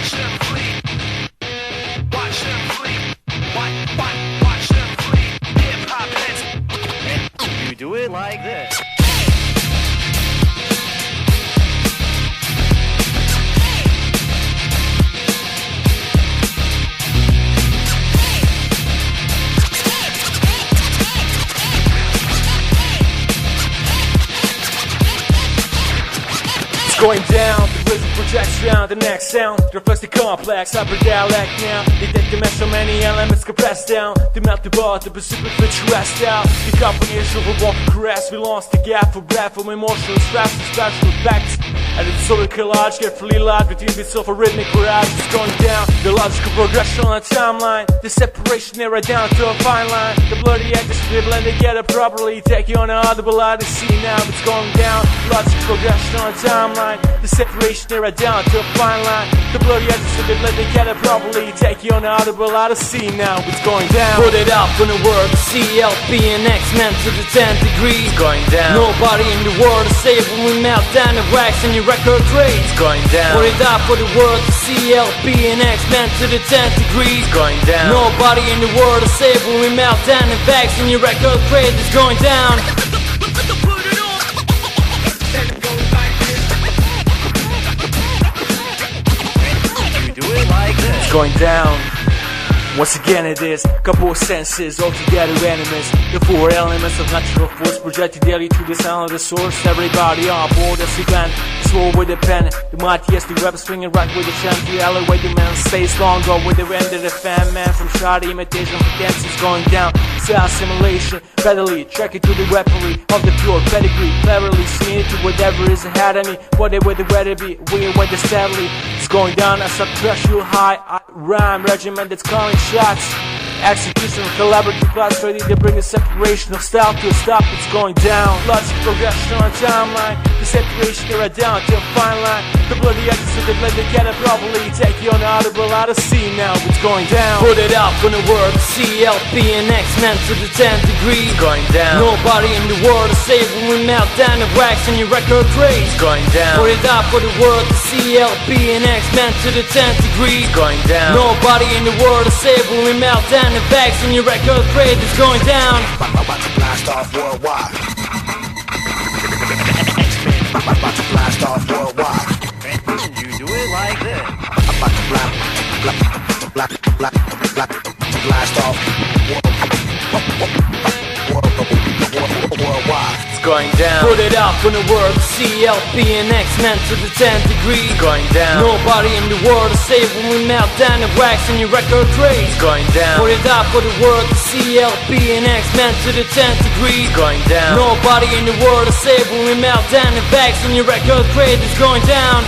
Watch them flee. Watch them flee. Watch them flee. Hip hop heads. You do it like this. Going down, the rhythm projects down, the next sound reflects the complex upper dialect now. They think they mesh so many elements compressed down. They melt the bar, the Pacific fit you rest out. The combination of a walk and caress, we lost the gap for breath from emotional stress and special effects. And it's sort of collage, carefully loud between bits of a rhythmic barrage. It's going down, the logical progression on a timeline. The separation narrowed down to a fine line. The bloody edges they blend together properly. Take you on an audible odyssey now. It's going down, logical progression on a timeline. The separation narrowed down to a fine line. The bloody edges they blend together properly. Take you on an audible odyssey now. It's going down. Put it up in the word CLP and X-Men to the 10th degree. It's going down. Nobody in the world is safe when we melt down the wax in your record trade. It's going down. Put it up for the word CLP and X-Men to the 10th degree. It's going down. Nobody in the world is safe when we melt down the wax in your record trade. It's going down. You do it like this. It's going down. Once again it is, couple of senses, altogether enemies. The four elements of natural force projected daily through the sound of the source. Everybody on board as we bend, swore with the pen. The mightiest, the web swinging right with the chant. The alleyway, the man stays longer with the end of the fan. Man from shoddy imitation of dances going down. Cell simulation, readily track it to the weaponry of the pure pedigree. Cleverly seen to whatever is ahead of me. Whatever the weather be, we went steadily. It's going down as I crush you high. I rhyme regiment that's calling shots. Execution of collaborative class ready to bring a separation of style to a stop. It's going down. Logic progression on a timeline. The separation narrowed down to a fine line. The bloody edges so they blend together properly. Take you on an audible odyssey now. It's going down. Put it up in the word CLP and X-Men to the 10th degree. It's going down. Nobody in the world is safe when we melt down the wax in your record trade. It's going down. Put it up for the word CLP and X-Men to the 10th degree. It's going down. Nobody in the world is safe when we melt down the bags in your record trade. It's going down. About to blast off worldwide. About to blast off worldwide. You do it like this. About to blast off worldwide. It's going down. Put it up in the word CLP and X-Men to the 10th degree. It's going down. Nobody in the world is safe when we melt down the wax in your record trade. It's going down. Put it up for the word CLP and X-Men to the 10th degree. It's going down. Nobody in the world is safe when we melt down the wax in your record trade. It's going down.